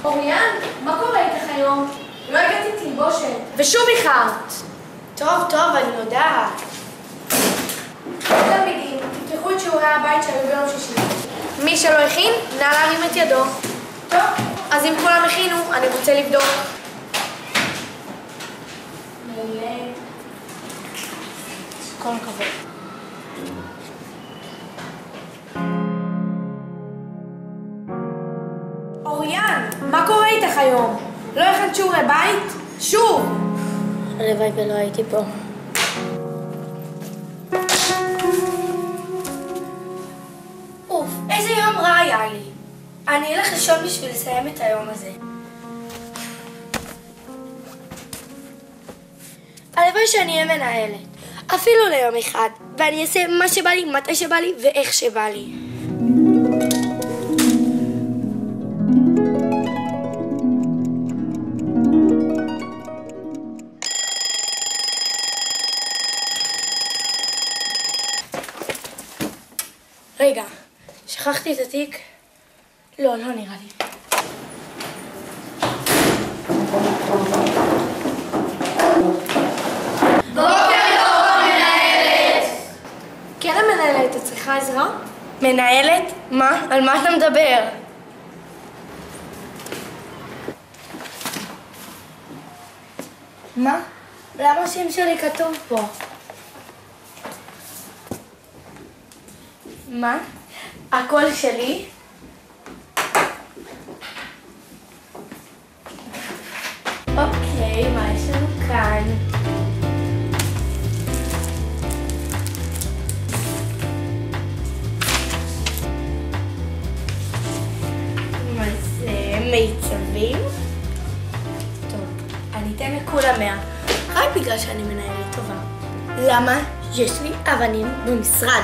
אוריאן, מה קורה איתך היום? לא הגעתי תלבושת. ושוב איחרת. טוב, אני יודעת. תלמידים, תפתחו את שיעורי הבית שהיו ביום שישי. מי שלא הכין, נא להרים את ידו. טוב, אז אם כולם הכינו, אני רוצה לבדוק. מעולה. כל הכבוד. אוריאן, מה קורה איתך היום? לא הכנת שיעורי בית? שוב! הלוואי ולא הייתי פה. אוף, איזה יום רע היה לי. אני אלך לישון בשביל לסיים את היום הזה. הלוואי שאני אהיה מנהלת. אפילו ליום אחד. ואני אעשה מה שבא לי, מתי שבא לי ואיך שבא לי. רגע, שכחתי את התיק? לא נראה לי. בוקר טוב, המנהלת! כן, המנהלת, את צריכה עזרה? מנהלת? מה? על מה אתה מדבר? מה? למה השם שלי כתוב פה? מה? הכל שלי? אוקיי, מה יש לנו כאן? מה זה? מיצבים? טוב, אני אתן לכולם 100, רק בגלל שאני מנהלת טובה. למה? יש לי אבנים במשרד.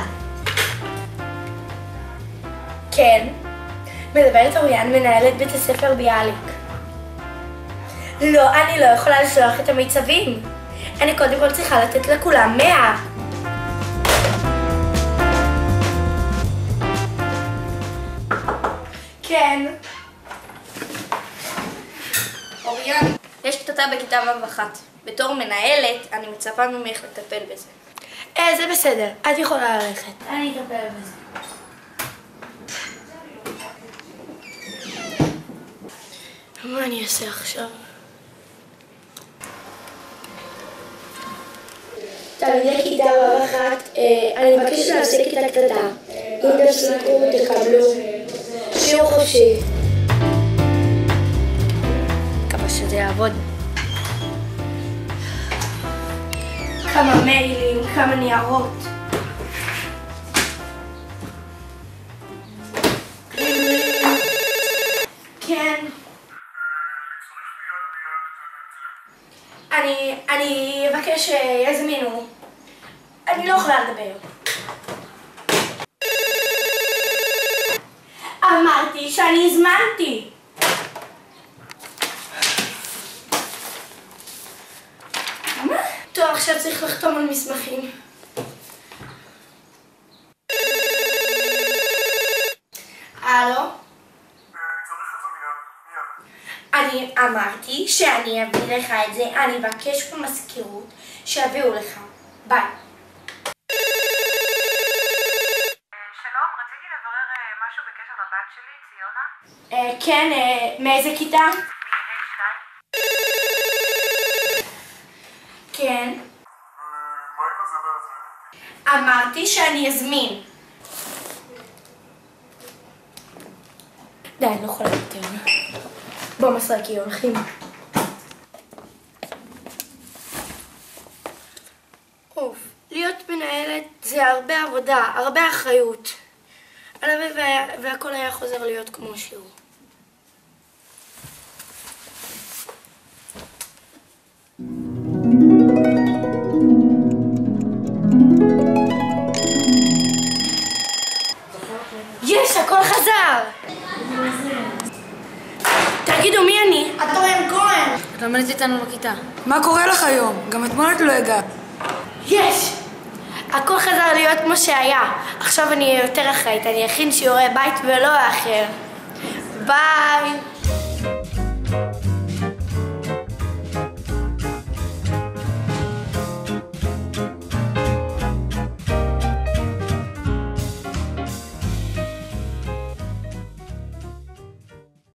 כן, מדברת אוריאן, מנהלת בית הספר ביאליק. לא, אני לא יכולה לשלוח את המיצבים. אני קודם כל צריכה לתת לכולם 100. כן. אוריאן, יש קטטה בכיתה ו'1. בתור מנהלת, אני מצפה ממך לטפל בזה. זה בסדר, את יכולה ללכת. אני אטפל בזה. מה אני אעשה עכשיו? תלמידי כיתה ו'1, אני מבקשת להפסיק את הקטטה. אם תפסיקו, תקבלו שיעור חופשי. מקווה שזה יעבוד. כמה מיילים, כמה ניירות. כן. אני אבקש שיזמינו. אני לא יכולה לדבר. אמרתי שאני הזמנתי. מה? טוב, עכשיו צריך לחתום על מסמכים. הלו? אני אמרתי שאני אביא לך את זה, אני אבקש במזכירות שיביאו לך. ביי. שלום, רציתי לברר משהו בקשר לבת שלי, ציונה. כן, מאיזה כיתה? מ-2. כן. מה עם הזבל הזה? אמרתי שאני אזמין. די, אני לא יכולה יותר. בוא משחקי, הולכים. אוף, להיות מנהלת זה הרבה עבודה, הרבה אחריות. הלוואי והכל היה חוזר להיות כמו שהוא. יש, הכל חזר! תגידו, מי אני? את אוריאן כהן! את לומדת איתנו בכיתה. מה קורה לך היום? גם אתמול את לא הגעת. יש! הכל חזר להיות כמו שהיה. עכשיו אני אהיה יותר אחראית, אני אכין שיעורי בית ולא אחר. ביי!